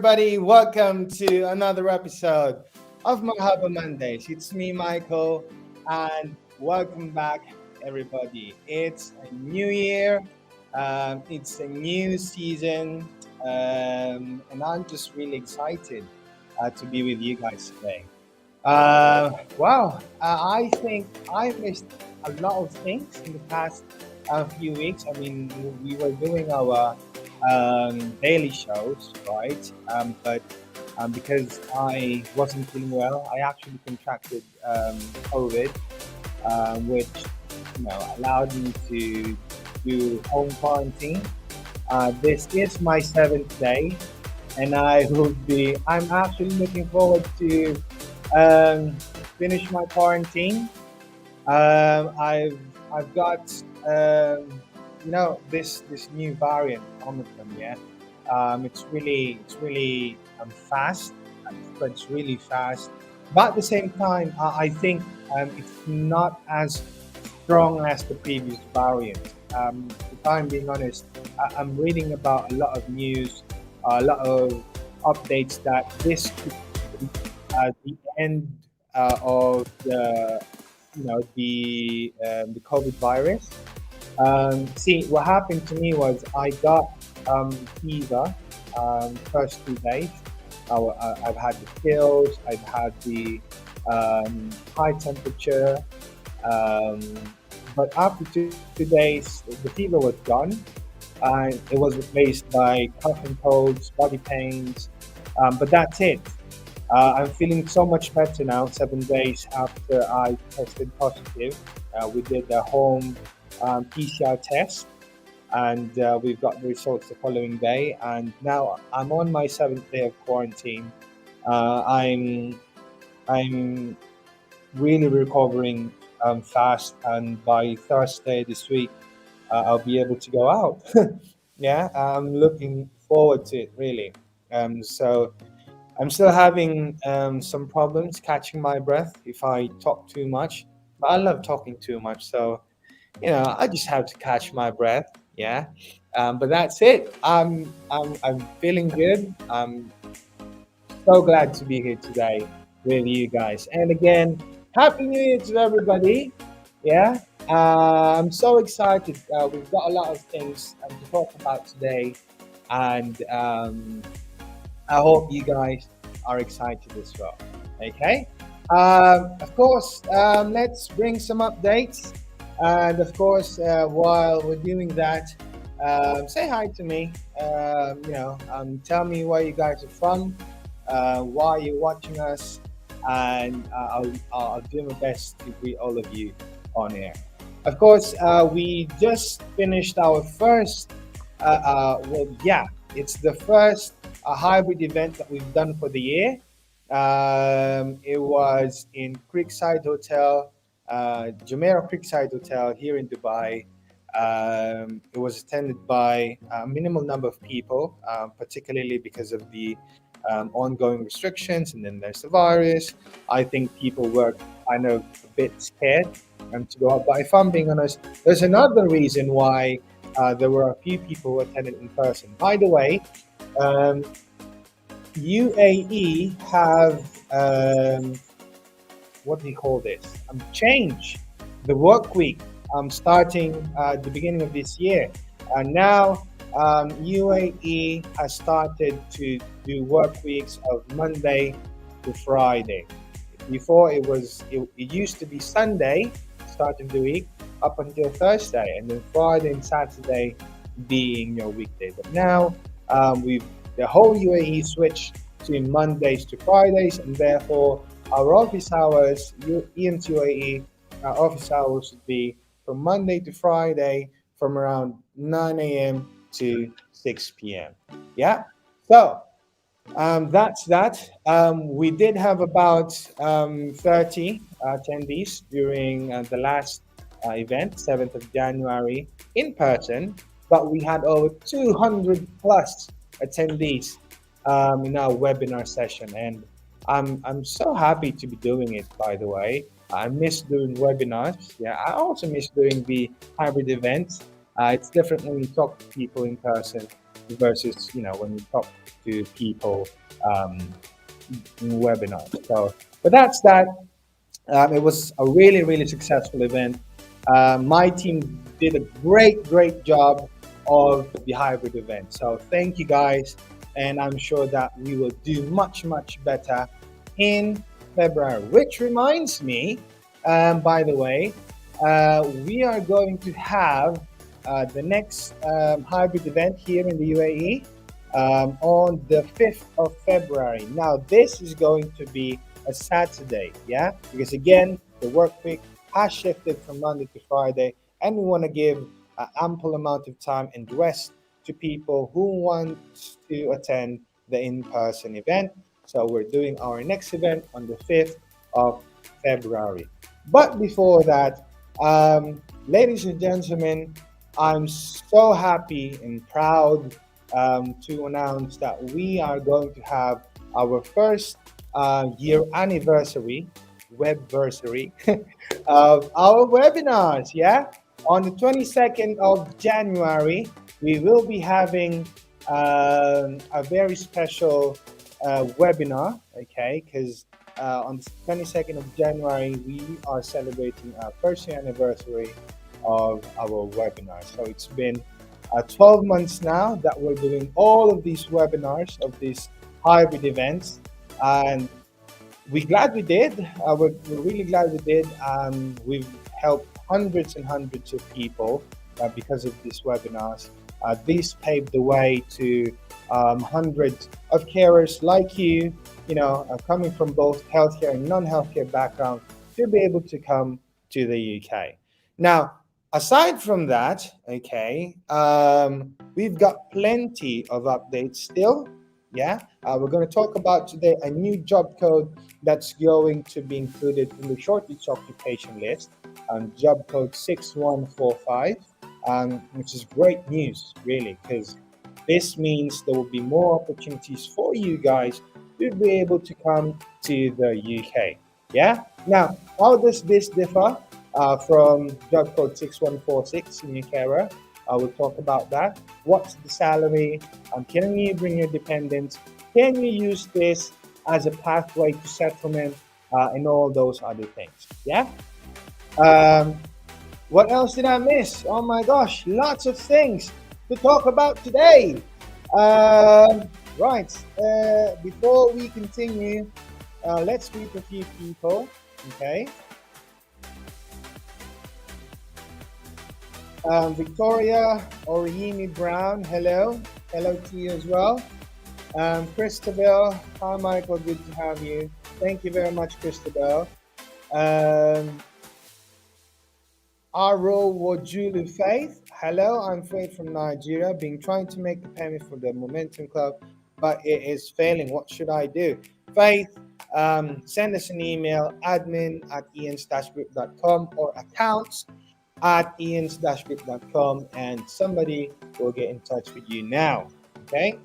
everybody. Welcome to another episode of Marhaba Mondays. It's me, Michael, and welcome back, everybody. It's a new year, it's a new season, and I'm just really excited to be with you guys today. I think I missed a lot of things in the past few weeks. I mean, we were doing our daily shows, right? But because I wasn't feeling well, I actually contracted COVID, which allowed me to do home quarantine. This is my seventh day, and I'm actually looking forward to um, finish my quarantine. I've got this new variant Omicron. Yeah, it's really fast. It spreads really fast, but at the same time, I think it's not as strong as the previous variant. If I'm being honest, I'm reading about a lot of news, a lot of updates that this could be the end of the COVID virus. See, what happened to me was I got fever first 2 days. I've had the chills, I've had the high temperature, um, but after 2 days, the fever was gone, and it was replaced by cough and colds, body pains. But that's it. I'm feeling so much better now, 7 days after I tested positive. We did a home PCR test, and we've got the results the following day. And now I'm on my seventh day of quarantine. I'm really recovering fast, and by Thursday this week, I'll be able to go out. Yeah, I'm looking forward to it really. So I'm still having some problems catching my breath if I talk too much, but I love talking too much, so I just have to catch my breath. Yeah, but that's it. I'm feeling good. I'm so glad to be here today with you guys. And again, happy New Year to everybody. Yeah, I'm so excited. We've got a lot of things to talk about today, and I hope you guys are excited as well. Okay. Of course, let's bring some updates. And of course, while we're doing that, say hi to me. Tell me where you guys are from, why you're watching us, and I'll do my best to greet all of you on air. Of course, we just finished our first, it's the first hybrid event that we've done for the year. It was in Creekside Hotel, Jumeirah Creekside Hotel here in Dubai. It was attended by a minimal number of people, particularly because of the ongoing restrictions, and then there's the virus. I think people were kind of a bit scared to go out. But if I'm being honest, there's another reason why there were a few people who attended in person. By the way, um, UAE have what do you call this? Change the work week starting the beginning of this year. And now UAE has started to do work weeks of Monday to Friday. Before it used to be Sunday, starting the week, up until Thursday, and then Friday and Saturday being your weekday. But now we've the whole UAE switched to Mondays to Fridays, and therefore our office hours, EMT UAE, our office hours would be from Monday to Friday from around 9 a.m. to 6 p.m. Yeah, so that's that. We did have about 30 attendees during the last event, 7th of January, in person, but we had over 200 plus attendees in our webinar session. And I'm so happy to be doing it, by the way. I miss doing webinars. Yeah, I also miss doing the hybrid events. It's different when you talk to people in person. versus when you talk to people um, in webinars. So, but that's that. It was a really, really successful event. My team did a great job of the hybrid event. So thank you guys, and I'm sure that we will do much better in February. Which reminds me, by the way, we are going to have the next hybrid event here in the UAE on the 5th of February. Now, this is going to be a Saturday, yeah? Because again, the work week has shifted from Monday to Friday, and we want to give an ample amount of time and rest to people who want to attend the in-person event. So we're doing our next event on the 5th of February. But before that, ladies and gentlemen, I'm so happy and proud to announce that we are going to have our first year anniversary, webversary of our webinars. Yeah, on the 22nd of January, we will be having a very special webinar. Okay, because on the 22nd of January, we are celebrating our first year anniversary of our webinar. So it's been 12 months now that we're doing all of these webinars of these hybrid events, and we're glad we did. We're really glad we did. We've helped hundreds and hundreds of people because of these webinars. This paved the way to hundreds of carers like you, coming from both healthcare and non-healthcare background, to be able to come to the UK. Now, aside from that, okay, we've got plenty of updates still. Yeah, we're going to talk about today a new job code that's going to be included in the shortage occupation list, job code 6145, which is great news, really, because this means there will be more opportunities for you guys to be able to come to the UK. Yeah. Now, how does this differ from job code 6146 in carer? I will talk about that. What's the salary? Can you bring your dependents? Can you use this as a pathway to settlement and all those other things? Yeah. What else did I miss? Oh my gosh, lots of things to talk about today. Right. Before we continue, let's greet a few people. Okay. Victoria Oriyemi Brown, hello. Hello to you as well. Christabel, hi Michael, good to have you. Thank you very much, Christabel. Aro Wojulu Faith, hello, I'm Faith from Nigeria. Been trying to make the payment for the Momentum Club, but it is failing. What should I do? Faith, send us an email, admin@ians-group.com or accounts@ians-group.com, and somebody will get in touch with you now. Okay.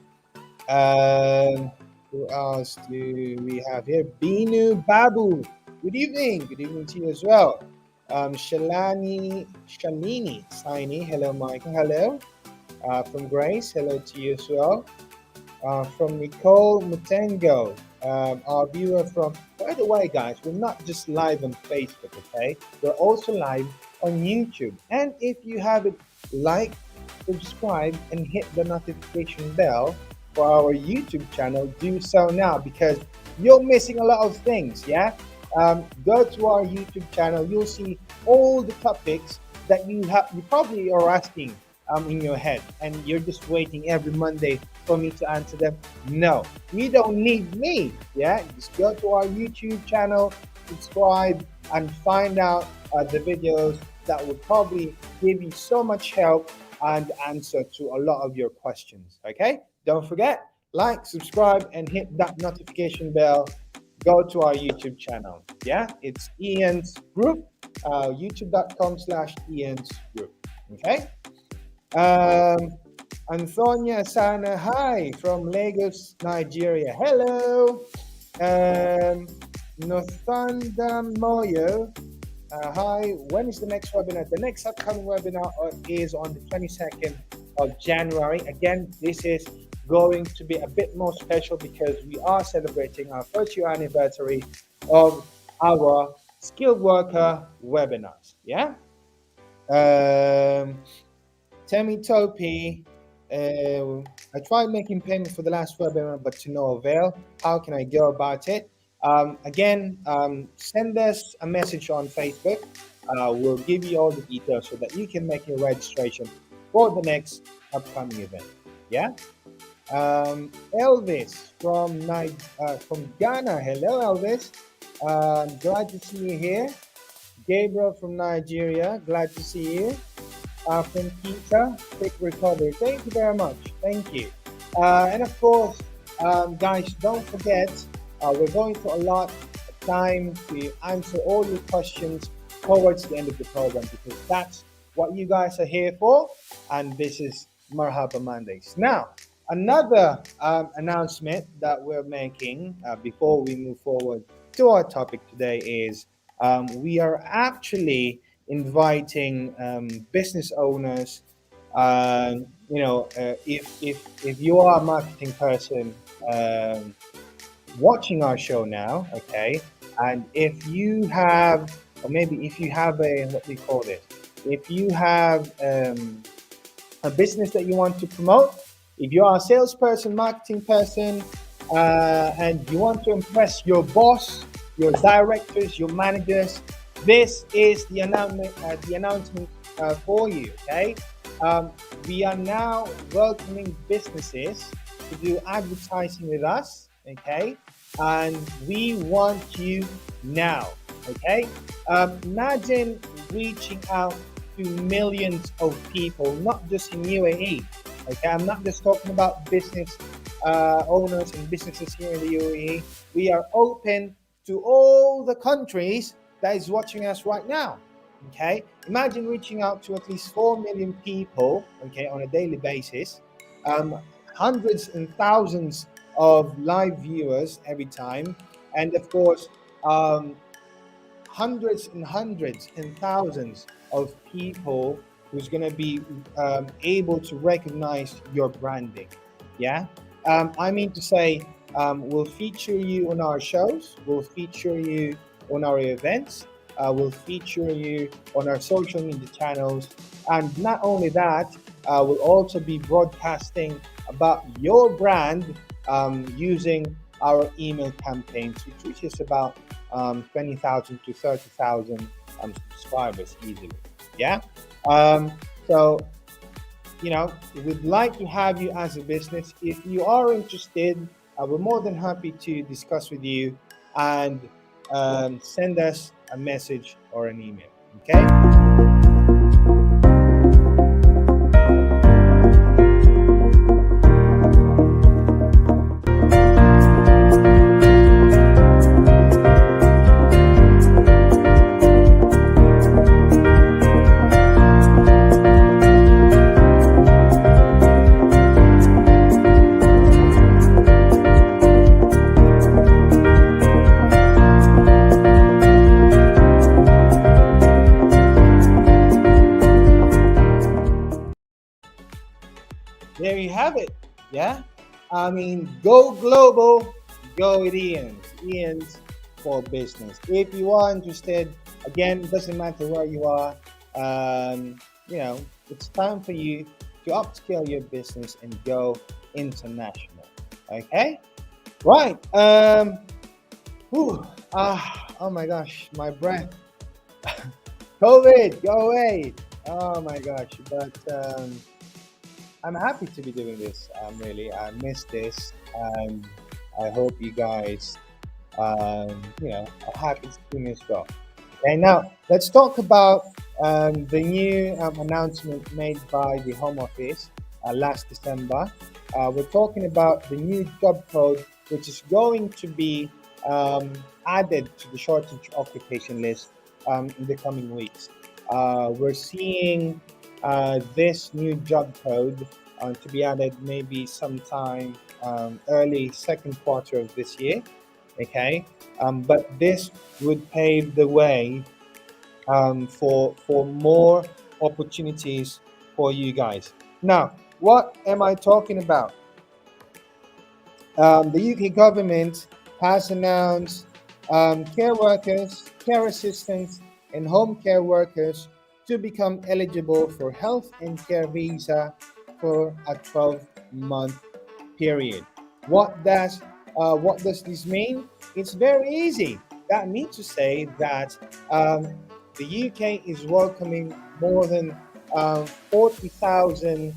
Who else do we have here? Binu Babu. Good evening. Good evening to you as well. Shalini, Saini. Hello, Michael. Hello. From Grace. Hello to you as well. From Nicole Mutengo. Our viewer from, by the way, guys, we're not just live on Facebook, okay? We're also live on YouTube. And if you haven't liked, subscribe, and hit the notification bell for our YouTube channel, do so now, because you're missing a lot of things. Yeah. Go to our YouTube channel. You'll see all the topics that you probably are asking in your head, and you're just waiting every Monday for me to answer them. No, you don't need me. Yeah, just go to our YouTube channel, subscribe, and find out the videos that will probably give you so much help and answer to a lot of your questions. Okay, don't forget, like, subscribe, and hit that notification bell. Go to our YouTube channel. Yeah, it's Ian's Group, youtube.com/Ian's Group. Okay. Antonia Sana, hi from Lagos, Nigeria. Hello. Nothanda Moyo, hi. When is the next webinar? The next upcoming webinar is on the 22nd of January. Again, this is going to be a bit more special because we are celebrating our first year anniversary of our skilled worker webinars. Yeah. Um, Temi Topi, I tried making payments for the last webinar, but to no avail. How can I go about it? Again, send us a message on Facebook. We'll give you all the details so that you can make your registration for the next upcoming event. Yeah. Elvis from Ghana. Hello, Elvis. Glad to see you here. Gabriel from Nigeria. Glad to see you. From Peter, quick recovery. Thank you very much. Thank you. And of course, guys, don't forget, we're going to allot time to answer all your questions towards the end of the program because that's what you guys are here for. And this is Marhaba Mondays. Now, another announcement that we're making before we move forward to our topic today is we are actually inviting business owners. If you are a marketing person watching our show now, okay, and if you have, or maybe if you have a what do you call this? If you have a business that you want to promote, if you are a salesperson, marketing person, and you want to impress your boss, your directors, your managers, this is the announcement. For you. Okay, we are now welcoming businesses to do advertising with us. Okay, and we want you now. Okay, imagine reaching out to millions of people, not just in UAE. Okay, I'm not just talking about business owners and businesses here in the UAE. We are open to all the countries that is watching us right now. Okay, imagine reaching out to at least 4 million people. Okay, on a daily basis, um, hundreds and thousands of live viewers every time, and of course, um, hundreds and hundreds and thousands of people who's going to be able to recognize your branding. Yeah. I mean to say, we'll feature you on our shows, we'll feature you on our events, we'll feature you on our social media channels. And not only that, we'll also be broadcasting about your brand using our email campaigns, which reaches about 20,000 to 30,000 subscribers easily. Yeah. Um, so, we'd like to have you as a business. If you are interested, we're more than happy to discuss with you and send us a message or an email. Okay. There you have it. Yeah. I mean, go global, go with Ian's. Ian's for business. If you are interested, again, it doesn't matter where you are. Um, it's time for you to upscale your business and go international. Okay. Right. Oh my gosh, my breath. COVID, go away. Oh my gosh. But I'm happy to be doing this. Really, I miss this, and I hope you guys, are happy to see me as well. Okay, now let's talk about the new announcement made by the Home Office last December. We're talking about the new job code, which is going to be added to the shortage occupation list in the coming weeks. We're seeing this new job code to be added maybe sometime early second quarter of this year. Okay, but this would pave the way for more opportunities for you guys. Now, What am I talking about? The UK government has announced care workers, care assistants, and home care workers to become eligible for health and care visa for a 12-month period. What does this mean? It's very easy. That means to say that the UK is welcoming more than 40,000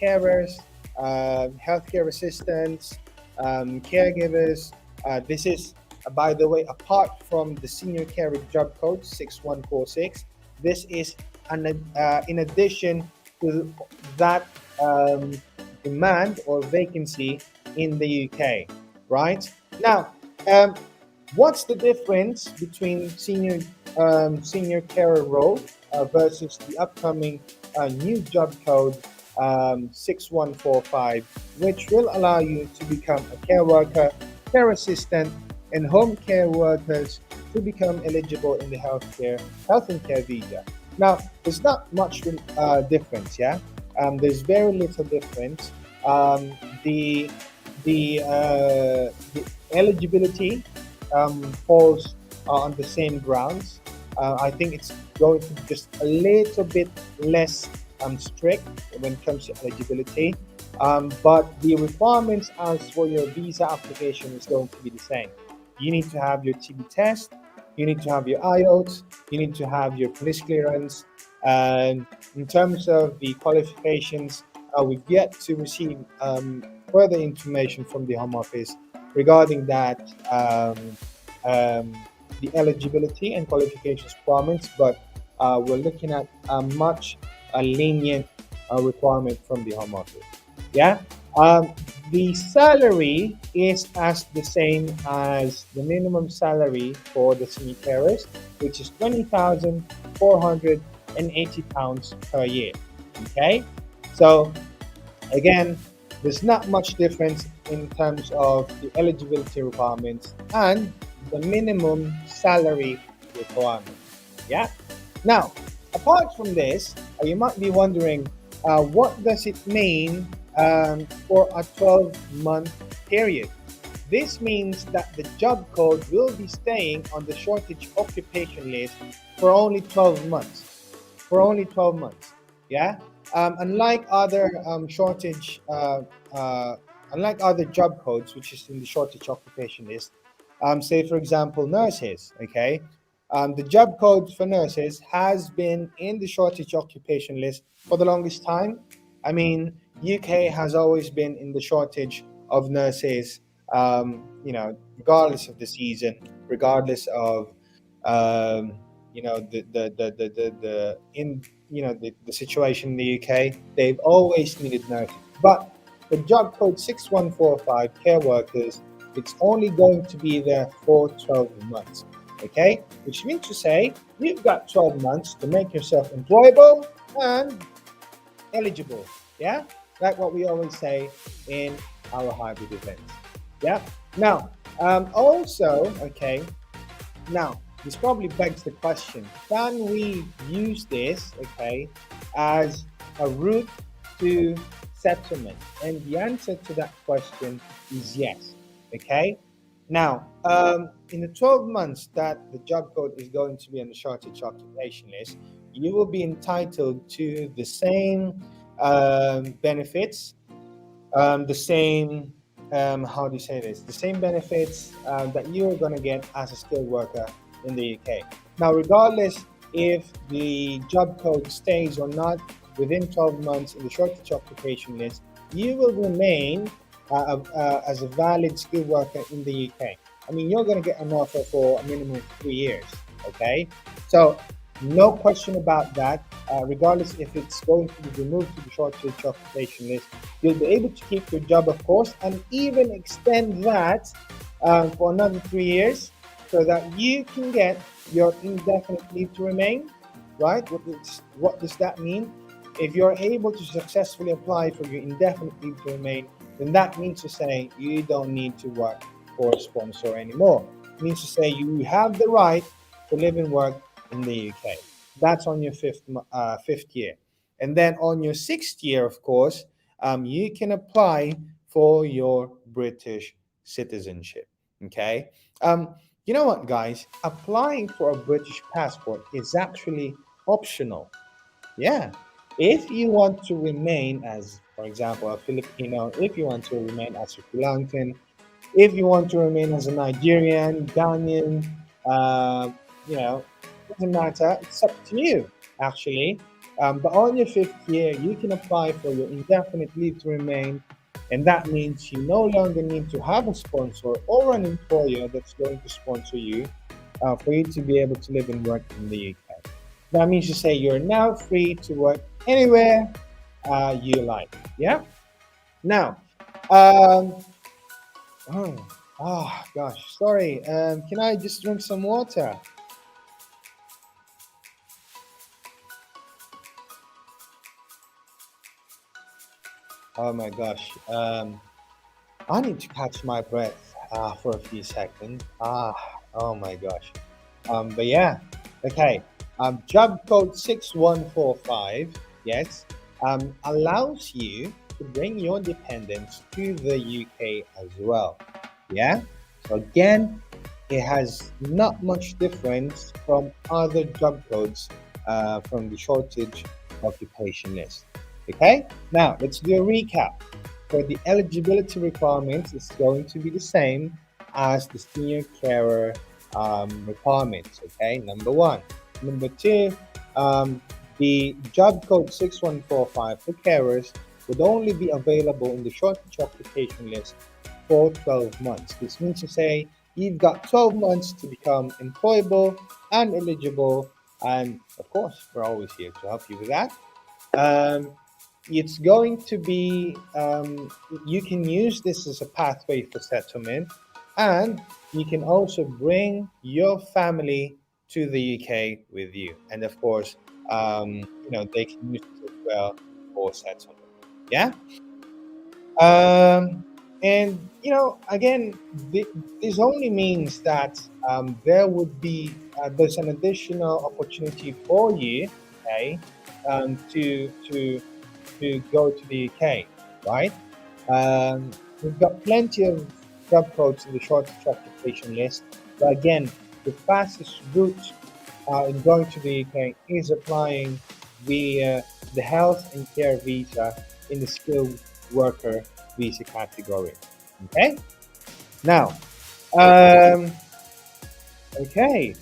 carers, healthcare assistants, caregivers. This is, by the way, apart from the senior carer job code 6146. This is in addition to that demand or vacancy in the UK, right? Now, um, what's the difference between senior carer role versus the upcoming new job code 6145, which will allow you to become a care worker, care assistant, and home care workers to become eligible in the health and care visa. Now, there's not much difference, yeah. There's very little difference. Um, the the eligibility falls on the same grounds. I think it's going to be just a little bit less strict when it comes to eligibility. But the requirements as for your visa application is going to be the same. You need to have your TB test, you need to have your IELTS, you need to have your police clearance. And in terms of the qualifications, we've yet to receive further information from the Home Office regarding that, um, the eligibility and qualifications requirements, but we're looking at a much lenient requirement from the Home Office. Yeah. Um, the salary is as the same as the minimum salary for the senior carers, which is £20,480 per year. Okay. So again, there's not much difference in terms of the eligibility requirements and the minimum salary requirement. Yeah. Now, apart from this, you might be wondering, what does it mean for a 12-month period? This means that the job code will be staying on the shortage occupation list for only 12 months. For only 12 months. Yeah. Unlike other uh, unlike other job codes, which is in the shortage occupation list, say for example, nurses. Okay. The job code for nurses has been in the shortage occupation list for the longest time. I mean, UK has always been in the shortage of nurses, regardless of the season, regardless of, um, the in the situation in the UK. They've always needed nurses, but the job code 6145 care workers, it's only going to be there for 12 months. Okay, which means to say you've got 12 months to make yourself employable and eligible. Yeah, like what we always say in our hybrid events. Yeah. Now, also, okay. Now, this probably begs the question: can we use this, okay, as a route to settlement? And the answer to that question is yes. Okay. Now, in the 12 months that the job code is going to be on the shortage occupation list, you will be entitled to the same benefits, the same, how do you say this? The same benefits that you are going to get as a skilled worker in the UK. Now, regardless if the job code stays or not within 12 months in the shortage occupation list, you will remain as a valid skilled worker in the UK. I mean, you're going to get an offer for a minimum of 3 years. Okay, so no question about that. Regardless if it's going to be removed to the shortage occupation list, you'll be able to keep your job, of course, and even extend that for another 3 years, so that you can get your indefinite leave to remain. Right? What does that mean? If you're able to successfully apply for your indefinite leave to remain, then that means to say you don't need to work for a sponsor anymore. It means to say you have the right to live and work in the UK. That's on your fifth year, and then on your 6th year, of course, you can apply for your British citizenship. Okay. You know what, guys? Applying for a British passport is actually optional. Yeah. If you want to remain as, for example, a Filipino, if you want to remain as a Sri Lankan, if you want to remain as a Nigerian, Ghanaian, uh, doesn't matter. It's up to you, actually. But on your fifth year, you can apply for your indefinite leave to remain, and that means you no longer need to have a sponsor or an employer that's going to sponsor you for you to be able to live and work in the UK. That means to say you're now free to work anywhere you like. Yeah. Now, um, oh, gosh, sorry. Can I just drink some water? Oh my gosh. I need to catch my breath for a few seconds. Oh my gosh. But yeah, okay. Job code 6145, yes, allows you to bring your dependents to the UK as well. Yeah. So again, it has not much difference from other job codes from the shortage occupation list. Okay. Now let's do a recap. For the eligibility requirements, it's going to be the same as the senior carer requirements. Okay, number one. Number two, um, the job code 6145 for carers would only be available in the shortage application list for 12 months. This means to say you've got 12 months to become employable and eligible, and of course, we're always here to help you with that. Um, it's going to be you can use this as a pathway for settlement, and you can also bring your family to the UK with you, and of course, they can use it as well for settlement. Yeah. um, and again, this only means that there's an additional opportunity for you, okay, to go to the UK, right? We've got plenty of job codes in the shortage occupation list, but again, the fastest route in going to the UK is applying via the health and care visa in the skilled worker visa category. Okay, now, um, okay,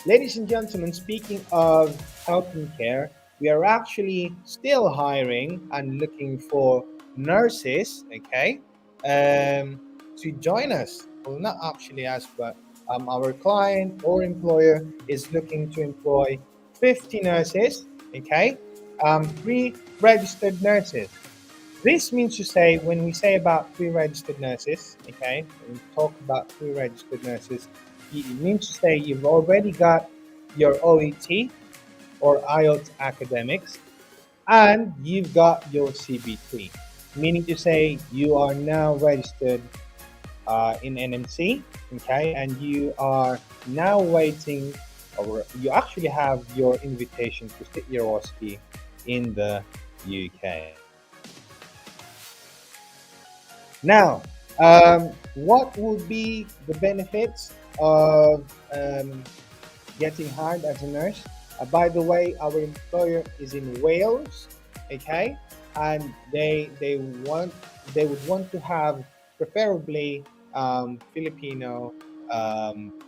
ladies and gentlemen, speaking of health and care, we are actually still hiring and looking for nurses, okay, to join us. Well, not actually us, but our client or employer is looking to employ 50 nurses, okay, three registered nurses. This means to say, when we say about pre-registered nurses, okay, when we talk about pre-registered nurses, it means to say you've already got your OET or IELTS academics, and you've got your CBT, meaning to say you are now registered in NMC, okay, and you are now waiting, or you actually have your invitation to sit your OSCE in the UK. Now, what would be the benefits of getting hired as a nurse? By the way, our employer is in Wales, okay, and they would want to have preferably Filipino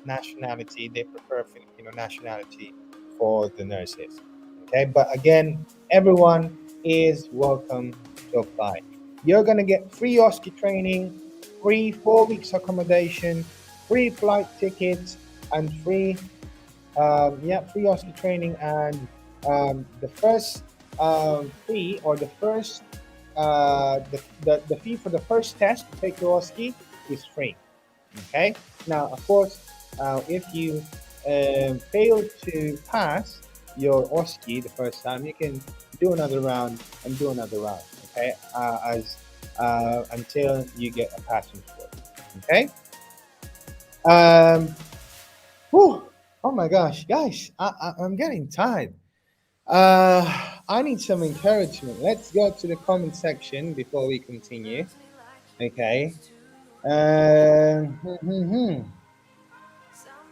nationality. They prefer Filipino nationality for the nurses, okay. But again, everyone is welcome to apply. You're gonna get free OSCE training, free 4 weeks accommodation, free flight tickets, and free OSCE training, and the first fee, or the first the fee for the first test to take your OSCE is free. Okay. Now, of course, if you fail to pass your OSCE the first time, you can do another round and do another round. Okay, as until you get a passing score. Okay. Um, Whew, oh my gosh, guys, I'm getting tired. Uh, I need some encouragement. Let's go to the comment section before we continue. Okay.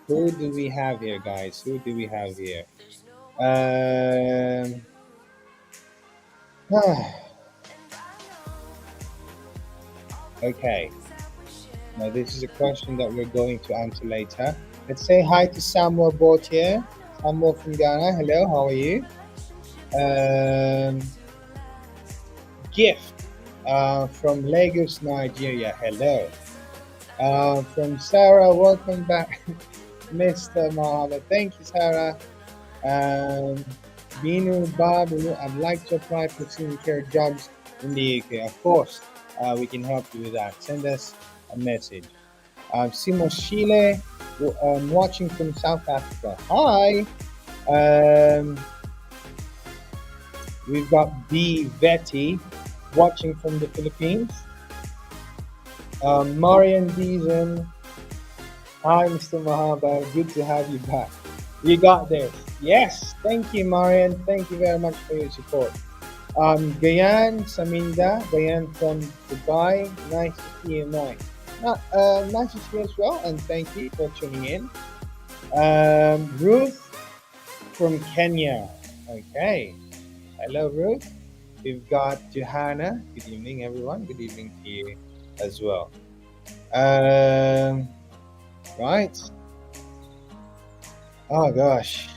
Who do we have here, guys? Who do we have here? Um, okay. Now, this is a question that we're going to answer later. Let's say hi to Samuel Bort here. Samuel from Ghana. Hello, how are you? Um, Gift from Lagos, Nigeria. Hello. From Sarah, welcome back, Mr. Marhaba. Thank you, Sarah. Um, Binu Babu, I'd like to apply for senior care jobs in the UK. Of course, we can help you with that. Send us a message. Simo Shile, watching from South Africa. Hi. Um, we've got B. Vetty, watching from the Philippines. Marian Deason. Hi, Mr. Mahaba. Good to have you back. You got this. Yes. Thank you, Marian. Thank you very much for your support. Gayan Saminda. Gayan from Dubai. Nice to see you, Mike. Nice to see you as well. And thank you for tuning in. Ruth from Kenya. Okay. Hello, Ruth. We've got Johanna. Good evening, everyone. Good evening to you as well. Right. Oh gosh.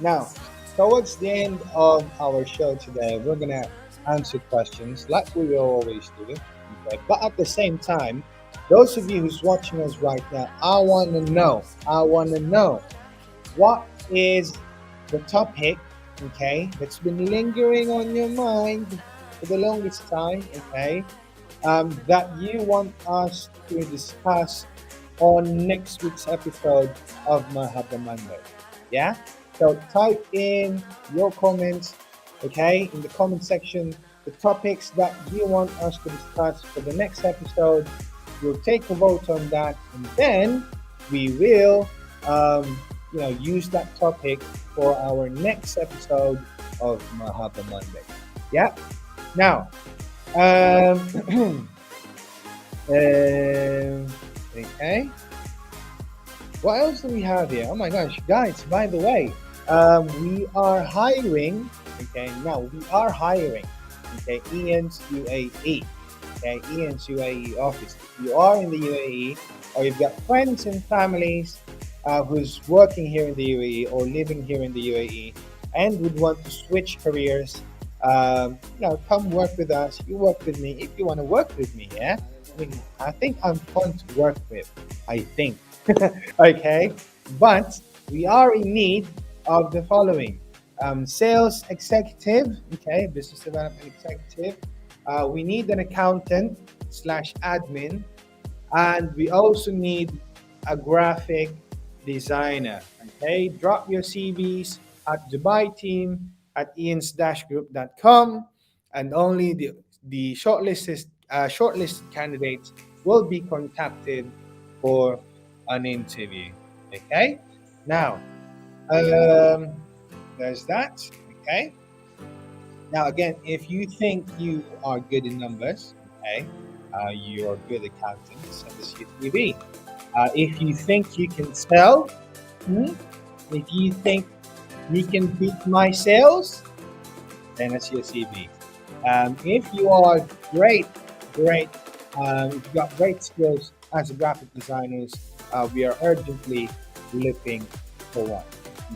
Now, towards the end of our show today, we're gonna answer questions like we will always do. Okay. But at the same time, those of you who's watching us right now, I want to know. What is the topic, okay, that's been lingering on your mind for the longest time, okay, that you want us to discuss on next week's episode of Marhaba Monday. Yeah? So type in your comments, okay, in the comment section, the topics that you want us to discuss for the next episode. We'll take a vote on that, and then we will, use that topic for our next episode of Marhaba Monday. Yeah. Now, okay. What else do we have here? Oh my gosh, guys! By the way, we are hiring. Okay, now we are hiring. Okay, Ian's UAE. Okay, Ian's UAE office. If you are in the UAE, or you've got friends and families who's working here in the UAE or living here in the UAE, and would want to switch careers, come work with us. You work with me if you want to work with me. Yeah, I mean, I think I'm fun to work with. I think. Okay, but we are in need of the following: sales executive. Okay, business development executive. We need an accountant slash admin, and we also need a graphic designer. Okay, drop your CVs at Dubai team at ians-group.com, and only the shortlisted candidates will be contacted for an interview. Okay, now there's that. Okay, now again, if you think you are good in numbers, okay, you're a good accountant, send us your CV. If you think you can sell, hmm, if you think you can beat my sales, then it's your CV. If you are great, if you've got great skills as a graphic designers, we are urgently looking for one.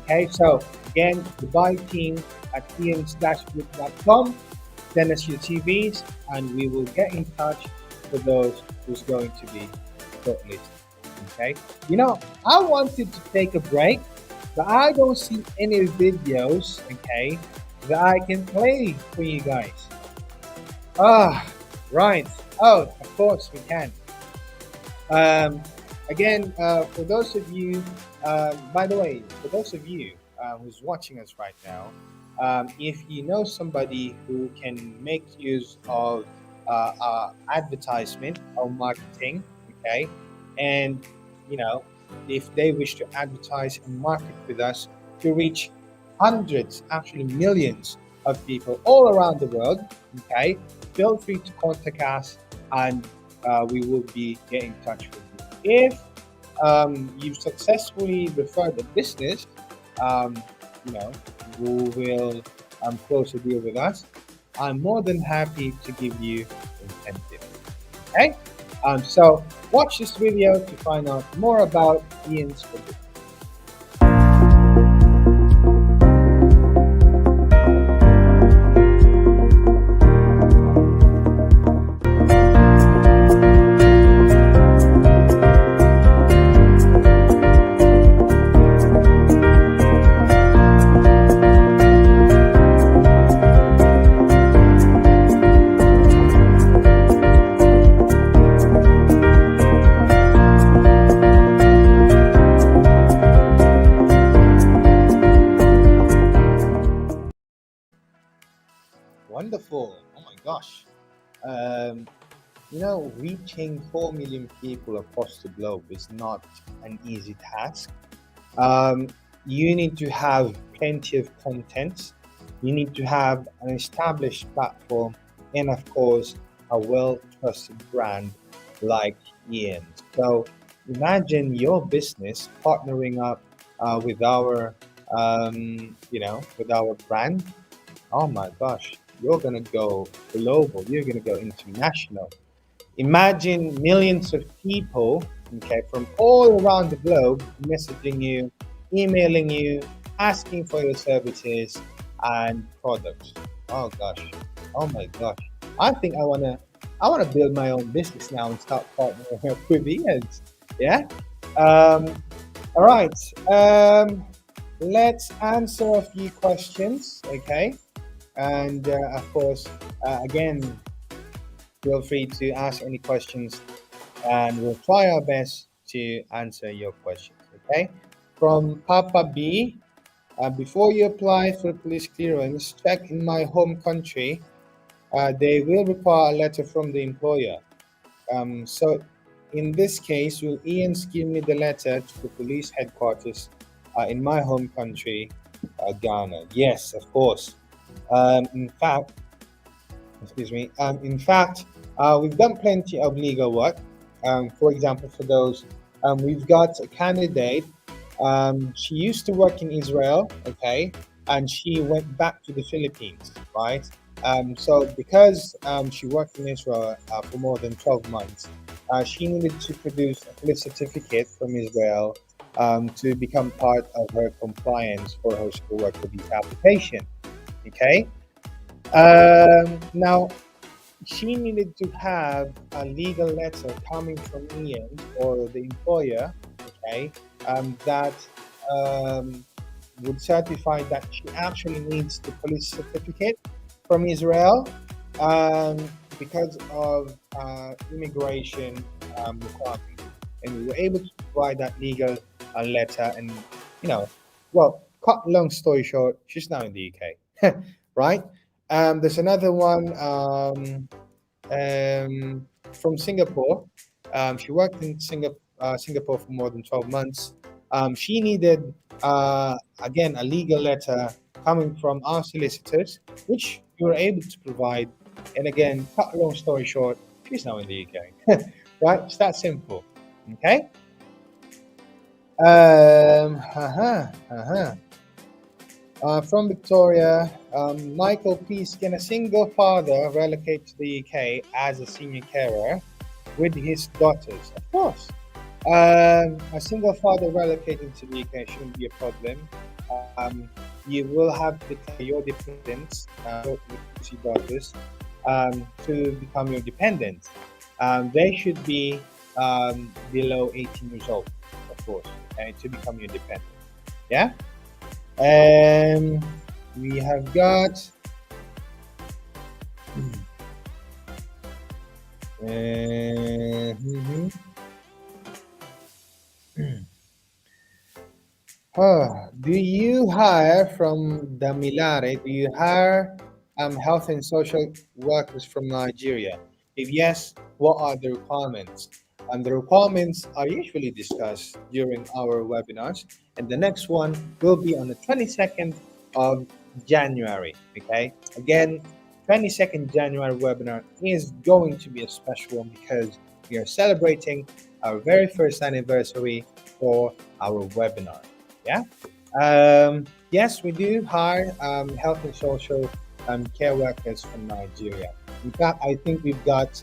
Okay, so again, the buy team at pm-group.com. Send us your CVs, and we will get in touch for those who's going to be shortlisted. Okay, I wanted to take a break, but I don't see any videos, okay, that I can play for you guys. Right. Oh, of course we can. Um, Again, for those of you, by the way, for those of you who's watching us right now, if you know somebody who can make use of advertisement or marketing, okay, and you know, if they wish to advertise and market with us to reach hundreds, actually millions of people all around the world. Okay, feel free to contact us, and we will be getting in touch with you. If you've successfully referred a business, um, you know, who will close a deal with us, I'm more than happy to give you incentive. Okay, so watch this video to find out more about Ian's business. Wonderful! Oh my gosh. Um, reaching 4 million people across the globe is not an easy task. Um, you need to have plenty of content. You need to have an established platform, and of course, a well-trusted brand like Ian. So imagine your business partnering up with our brand. Oh my gosh, you're gonna go global. You're gonna go international. Imagine millions of people, okay, from all around the globe messaging you, emailing you, asking for your services and products. Oh gosh. Oh my gosh. I think I wanna build my own business now and start partnering up with Ian's. Yeah. Um, all right. Let's answer a few questions, okay? And of course, again, feel free to ask any questions and we'll try our best to answer your questions. Okay. From Papa B, before you apply for police clearance, check in my home country. They will require a letter from the employer. So, in this case, will Ian give me the letter to the police headquarters in my home country, Ghana? Yes, of course. In fact, excuse me. We've done plenty of legal work. For example, for those, we've got a candidate. She used to work in Israel, okay, and she went back to the Philippines, right? So because she worked in Israel for more than 12 months, she needed to produce a police certificate from Israel to become part of her compliance for her school worker visa application. Okay. Now, she needed to have a legal letter coming from Ian or the employer, okay, that um, would certify that she actually needs the police certificate from Israel um, because of immigration requirements. And we were able to provide that legal letter. And, you know, well, cut long story short, she's now in the UK, right? There's another one. From Singapore. She worked in Singapore for more than 12 months. She needed, again, a legal letter coming from our solicitors, which we were able to provide. And again, cut a long story short, she's now in the UK. Right? It's that simple. Okay? From Victoria, Michael, please, can a single father relocate to the UK as a senior carer with his daughters? Of course. A single father relocating to the UK shouldn't be a problem. Um, you will have to declare your dependents, your daughters, to become your dependents. They should be below 18 years old, of course, okay, to become your dependent. Yeah? Um, we have got mhm. Do you hire from the Milare? Do you hire health and social workers from Nigeria? If yes, what are the requirements? And the requirements are usually discussed during our webinars. And the next one will be on the 22nd of January. Okay, again, 22nd January webinar is going to be a special one because we are celebrating our very first anniversary for our webinar. Yeah. Yes, we do hire health and social care workers from Nigeria. In fact, I think we've got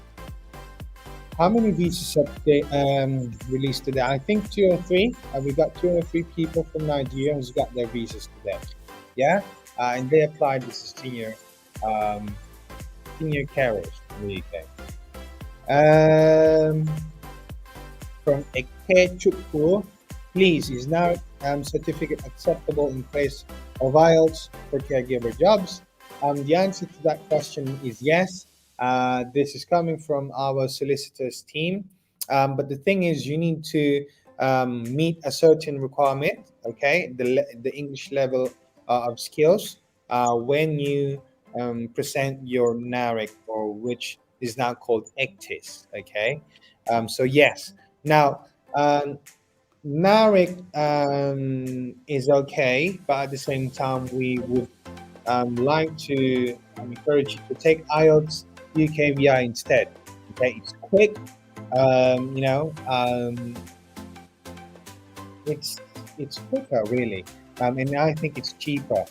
how many visas have they released today? I think two or three. We got two or three people from Nigeria who's got their visas today. Yeah, and they applied as um, senior carers in the UK. From Eke Chukwu, please, is now certificate acceptable in place of IELTS for caregiver jobs? The answer to that question is yes. This is coming from our solicitors team. But the thing is, you need to meet a certain requirement, okay? The English level of skills when you present your NARIC, or which is now called ECTIS, okay? So yes. Now, NARIC is okay, but at the same time, we would like to encourage you to take IELTS UKVI instead. Okay, it's quick. Um, you know, um, it's it's quicker really, and I think it's cheaper.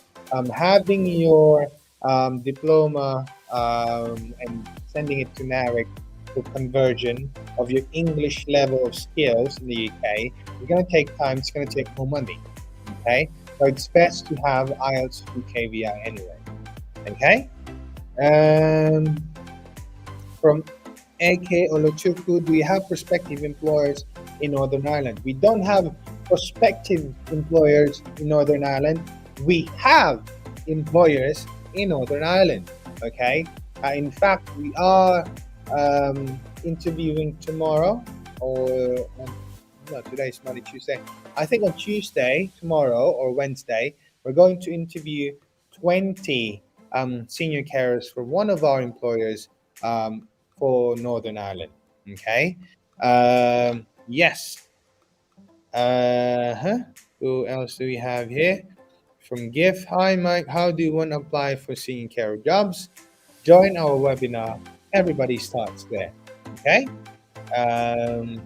Having your diploma and sending it to NARIC for conversion of your English level of skills in the UK, it's going to take time. It's going to take more money. Okay, so it's best to have IELTS UKVI anyway. Okay. Um, from AK Olochukwu, do we have prospective employers in Northern Ireland? We don't have prospective employers in Northern Ireland. We have employers in Northern Ireland. Okay. In fact, we are interviewing tomorrow, or no, today is Monday, Tuesday. I think on Tuesday, tomorrow, or Wednesday, we're going to interview 20 senior carers for one of our employers for Northern Ireland. Okay. Yes. Who else do we have here? From GIF. Hi, Mike. How do you want to apply for senior care jobs? Join our webinar. Everybody starts there. Okay. Um,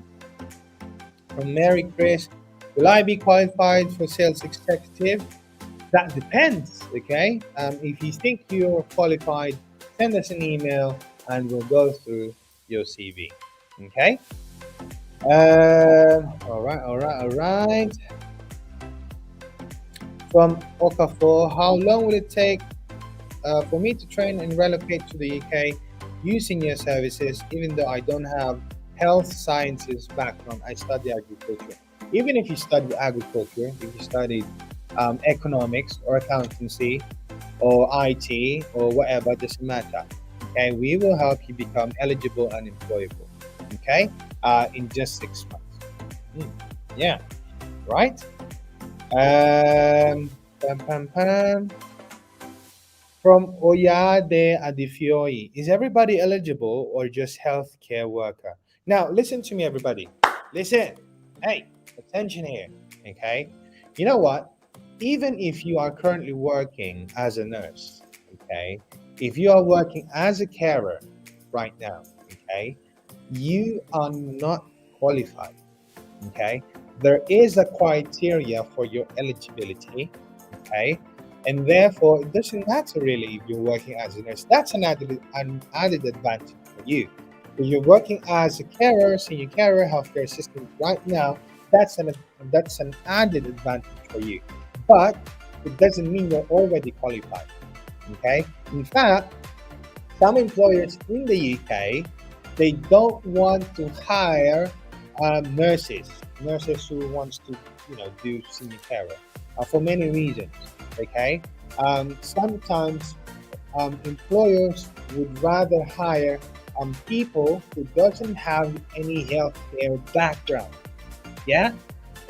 from Mary Chris. Will I be qualified for sales executive? That depends. Okay. If you think you're qualified, send us an email and we'll go through your CV. Okay. All right, all right. From Okafor, how long will it take for me to train and relocate to the UK using your services, even though I don't have health sciences background? I study agriculture. Even if you study agriculture, if you studied economics or accountancy or IT or whatever, doesn't matter. Okay, we will help you become eligible and employable. Okay, in just 6 months. Hmm, yeah, right. Pam, pam, pam. From Oyade Adifioi, is everybody eligible or just healthcare worker? Now, listen to me, everybody. Listen. Hey, attention here. Okay. You know what? Even if you are currently working as a nurse, okay, if you are working as a carer right now, okay, you are not qualified. Okay, there is a criteria for your eligibility. Okay, and therefore it doesn't matter really if you're working as a nurse. That's an added advantage for you. If you're working as a carer, senior carer, healthcare assistant right now, that's an added advantage for you. But it doesn't mean you're already qualified. Okay, in fact, some employers in the UK, they don't want to hire nurses who wants to do senior care for many reasons. Okay, sometimes employers would rather hire people who doesn't have any healthcare background. Yeah,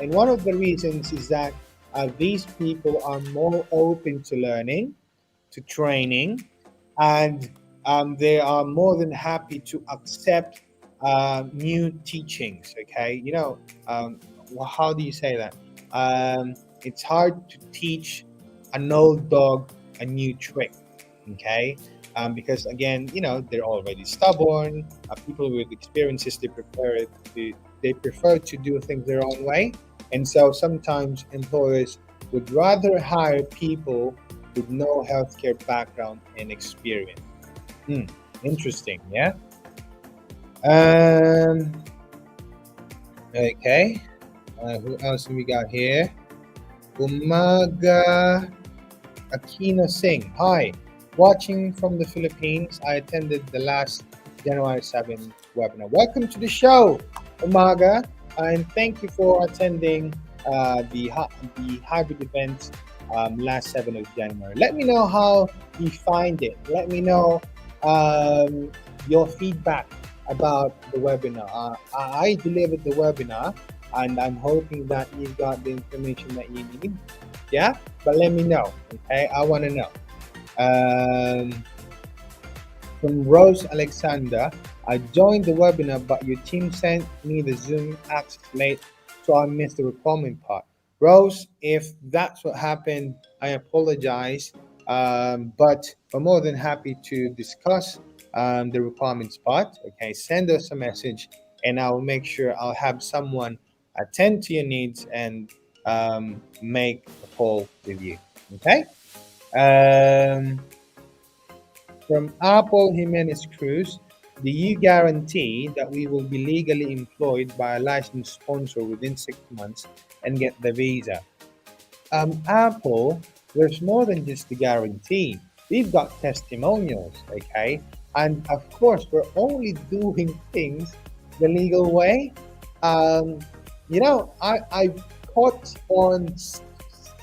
and one of the reasons is that these people are more open to learning, to training, and they are more than happy to accept new teachings. Okay, how do you say that? It's hard to teach an old dog a new trick. Okay, because again, they're already stubborn. People with experiences, they prefer to do things their own way, and so sometimes employers would rather hire people with no healthcare background and experience. Hmm, interesting, yeah. Um, okay. Who else have we got here? Umaga Aquino Singh. Hi. Watching from the Philippines. I attended the last January 7th webinar. Welcome to the show, Umaga. And thank you for attending the hybrid event last 7th of January. Let me know how you find it. Let me know um, your feedback about the webinar. I delivered the webinar, and I'm hoping that you got the information that you need. Yeah, but let me know. Okay, I want to know. Um, from Rose Alexander, I joined the webinar, but your team sent me the Zoom access late, so I missed the requirement part. Rose, if that's what happened, I apologize. But I'm more than happy to discuss the requirements part. Okay, send us a message, and I'll make sure I'll have someone attend to your needs and make a call with you. Okay. Um, from Apple Jimenez Cruz, do you guarantee that we will be legally employed by a licensed sponsor within 6 months and get the visa? Apple, there's more than just the guarantee. We've got testimonials, okay? And of course, we're only doing things the legal way. Um, I've caught on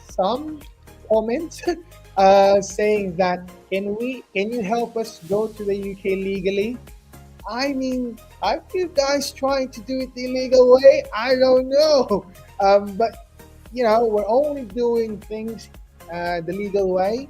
some comments saying that can you help us go to the UK legally? I mean, are you guys trying to do it the illegal way? I don't know. But we're only doing things the legal way.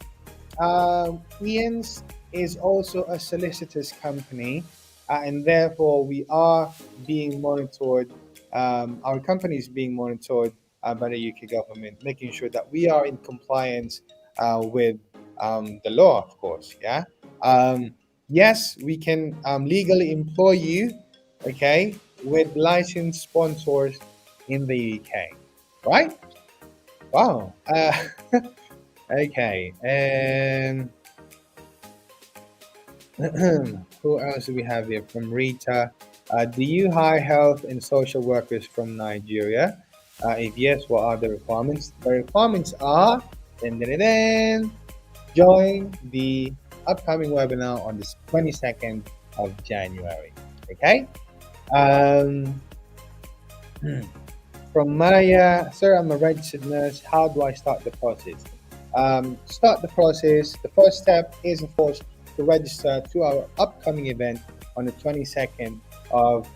Ian's is also a solicitor's company, and therefore we are being monitored. Our company is being monitored by the UK government, making sure that we are in compliance with the law, of course. Yeah. Yes, we can legally employ you, okay, with licensed sponsors in the UK, right? Wow. Okay. And who else do we have here? From Rita. Do you hire health and social workers from Nigeria? If yes, what are the requirements? The requirements are dun, dun, dun, dun, join the upcoming webinar on the 22nd of January. Okay. Um, from Maya, sir, I'm a registered nurse. How do I start the process? Start the process. The first step is, of course, to register to our upcoming event on the 22nd of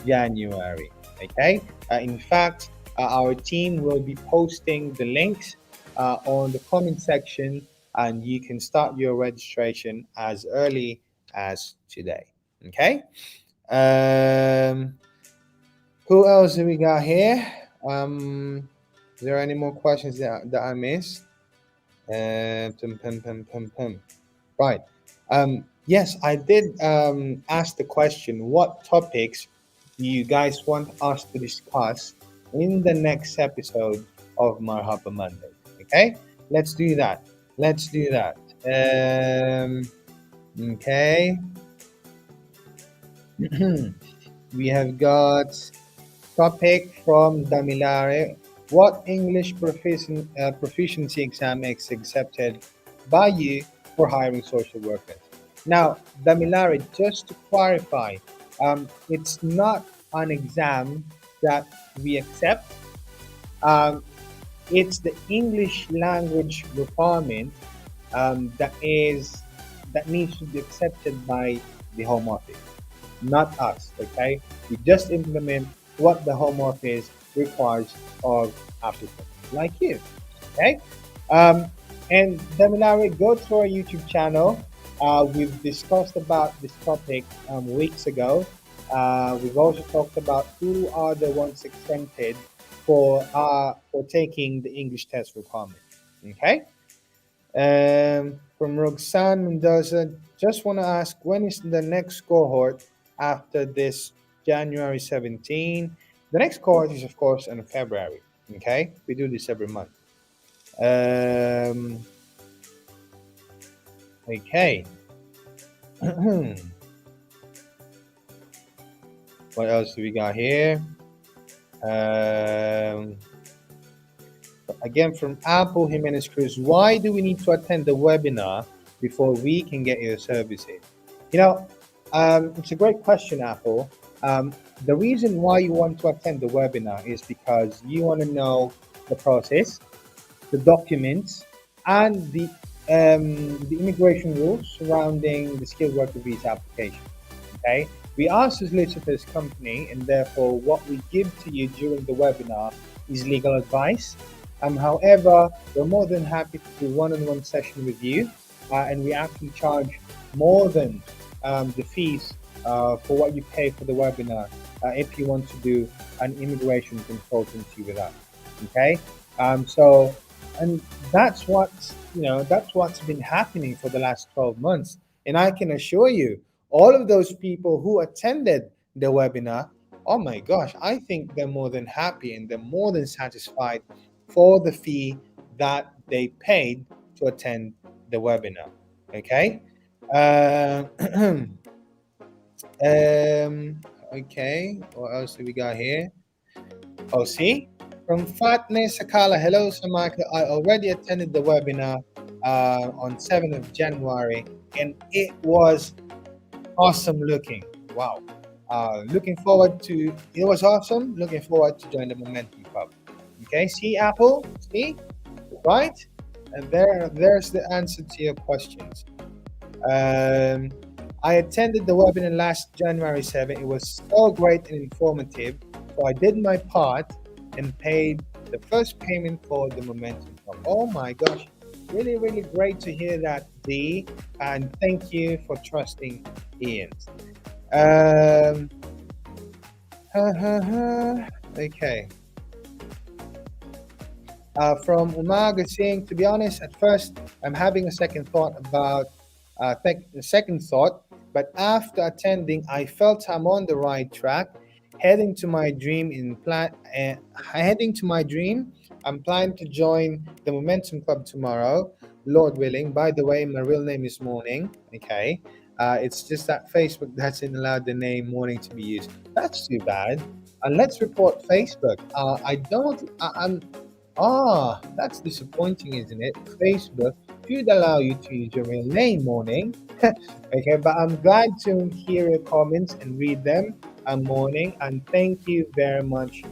January. Okay. In fact, our team will be posting the links on the comment section, and you can start your registration as early as today. Okay. Um, who else do we got here? Is there any more questions that I missed? Pum, pum, pum, pum, pum. Right. Yes, I did ask the question, what topics do you guys want us to discuss in the next episode of Marhaba Monday? Okay, let's do that. Let's do that. Okay. We have got topic from Damilare. What English proficiency exam is accepted by you for hiring social workers? Now, Damilare, just to clarify, it's not an exam that we accept. Um, it's the English language requirement that needs to be accepted by the Home Office, not us. Okay, we just implement what the Home Office requires of applicants like you. Okay, um, and Damilare, go to our YouTube channel. We've discussed about this topic weeks ago. We've also talked about who are the ones exempted for taking the English test requirement. Okay. From Roxanne Mendoza, just want to ask when is the next cohort after this January 17? The next cohort is, of course, in February. Okay, we do this every month. Um, okay, what else do we got here? Um, Again, from Apple Jimenez Cruz, why do we need to attend the webinar before we can get your services? You know, it's a great question, Apple. The reason why you want to attend the webinar is because you want to know the process, the documents, and the immigration rules surrounding the skilled worker visa application. Okay, we are solicitors company, and therefore, what we give to you during the webinar is legal advice. However, we're more than happy to do one-on-one session with you, and we actually charge more than the fees for what you pay for the webinar if you want to do an immigration consultancy with us. Okay, so and that's what's been happening for the last 12 months, and I can assure you, all of those people who attended the webinar, oh my gosh, I think they're more than happy and they're more than satisfied for the fee that they paid to attend the webinar. Okay. Uh, okay. What else do we got here? Oh, see? From Fatne Sakala. Hello, Samaka. I already attended the webinar on 7th of January, and it was awesome looking. Wow. Looking forward to it was awesome. Looking forward to join the Momentum Club. Okay, see Apple, see, right? And there's the answer to your questions. Um, I attended the webinar last January 7th. It was so great and informative. So I did my part and paid the first payment for the Momentum Club. Oh my gosh, really, really great to hear that, D. And thank you for trusting Ian. Um, okay. From Umaga saying, to be honest, at first I'm having a second thought about second thought, but after attending, I felt I'm on the right track, heading to my dream in plan. Heading to my dream, I'm planning to join the Momentum Club tomorrow, Lord willing. By the way, my real name is Morning. Okay, it's just that Facebook doesn't allow the name Morning to be used. That's too bad. And let's report Facebook. I don't. I'm that's disappointing, isn't it? Facebook should allow you to use your real name, Morning. Okay, but I'm glad to hear your comments and read them. Morning, and thank you very much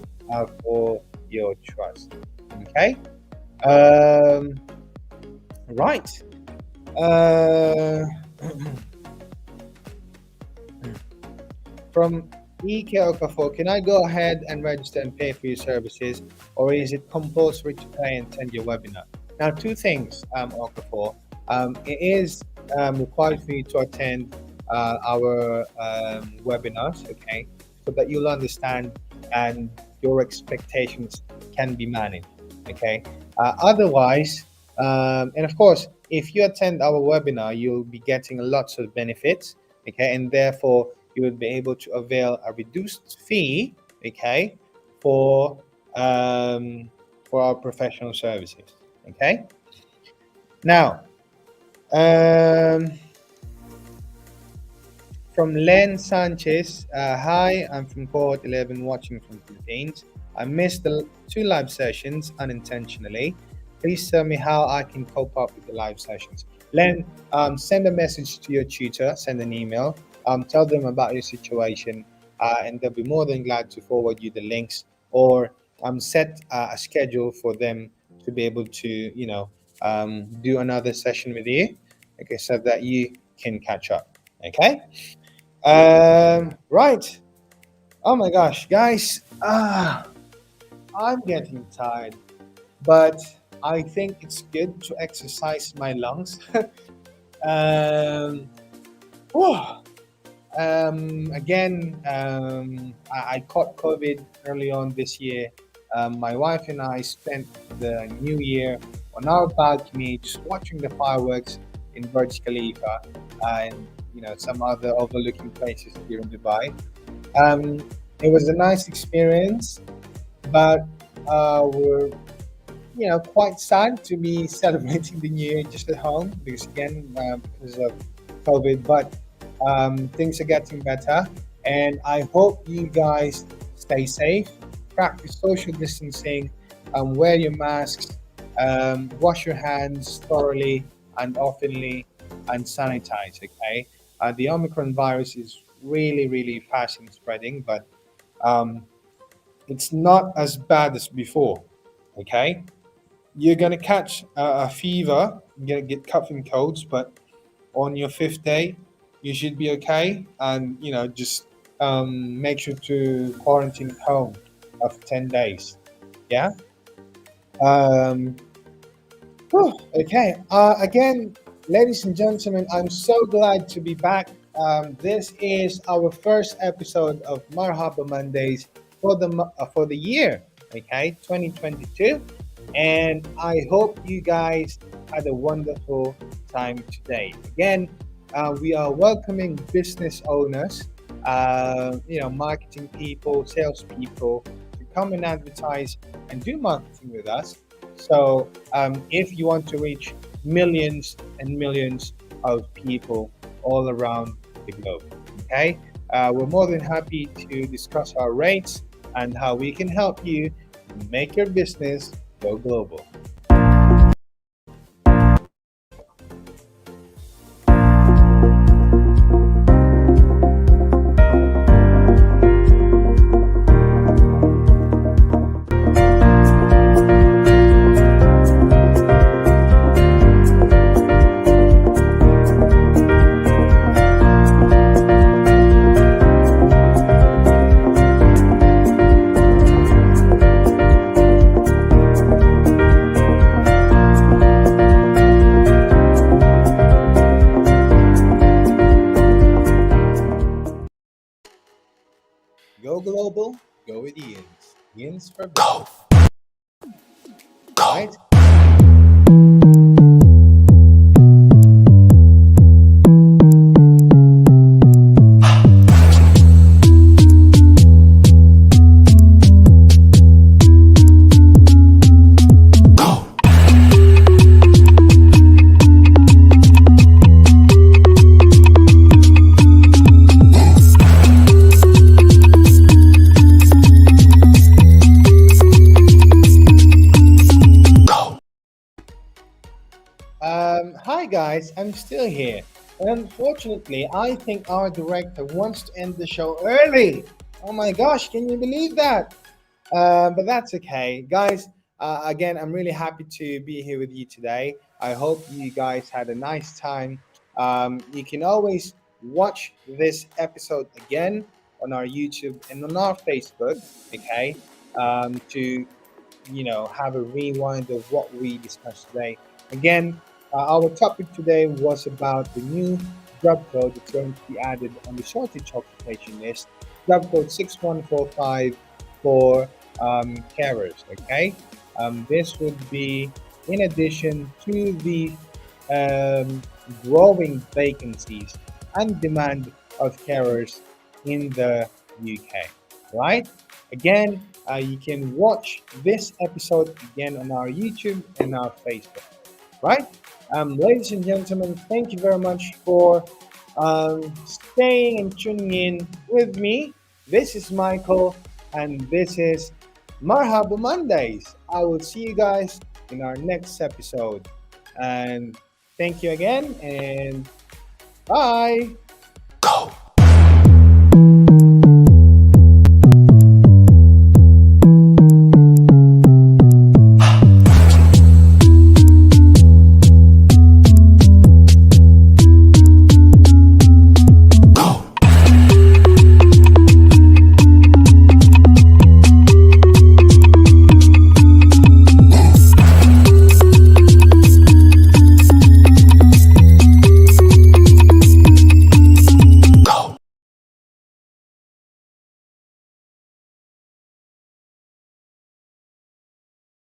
for your trust. Okay, um, right. Uh, from EK Okafor, can I go ahead and register and pay for your services, or is it compulsory to pay and attend your webinar? Now, two things, Okafor. It is required for you to attend our webinars, okay, so that you'll understand and your expectations can be managed, okay. Otherwise, and of course, if you attend our webinar, you'll be getting lots of benefits, okay, and therefore you will be able to avail a reduced fee, okay, for um, for our professional services, okay. Now, um, from Len Sanchez, hi, I'm from cohort 11, watching from Philippines. I missed the two live sessions unintentionally. Please tell me how I can cope up with the live sessions. Len, send a message to your tutor, send an email, tell them about your situation, and they'll be more than glad to forward you the links or set a schedule for them to be able to, do another session with you, okay, so that you can catch up. Okay. Right. Oh my gosh, guys. I'm getting tired, but I think it's good to exercise my lungs. um, whew. Again, I caught COVID early on this year. My wife and I spent the new year on our balcony, just watching the fireworks in Burj Khalifa and some other overlooking places here in Dubai. Um, it was a nice experience, but we're quite sad to be celebrating the New Year just at home because again, because of COVID. But things are getting better, and I hope you guys stay safe, practice social distancing, wear your masks, wash your hands thoroughly and oftenly, and sanitize. Okay, the Omicron virus is really, really fast in spreading, but um, it's not as bad as before. Okay, you're gonna catch a fever, you're gonna get cough and colds, but on your fifth day, you should be okay. And just make sure to quarantine at home of 10 days. Yeah. Um, okay. Again, ladies and gentlemen, I'm so glad to be back. This is our first episode of Marhaba Mondays for the year. Okay, 2022, and I hope you guys had a wonderful time today. Again, we are welcoming business owners, marketing people, salespeople to come and advertise and do marketing with us. So, if you want to reach millions and millions of people all around the globe, okay, we're more than happy to discuss our rates and how we can help you make your business go global. Go global, go with Ian's. Ian's for business. Right? Hi guys, I'm still here. And unfortunately, I think our director wants to end the show early. Oh my gosh, can you believe that? But that's okay. Guys, again, I'm really happy to be here with you today. I hope you guys had a nice time. You can always watch this episode again on our YouTube and on our Facebook, okay? To have a rewind of what we discussed today. Again, our topic today was about the new job code that's going to be added on the shortage occupation list, job code 6145 for carers. Okay, this would be in addition to the um, growing vacancies and demand of carers in the UK. Right? Again, you can watch this episode again on our YouTube and our Facebook. Right? Ladies and gentlemen, thank you very much for staying and tuning in with me. This is Michael, and this is Marhaba Mondays. I will see you guys in our next episode. And thank you again, and bye. Go.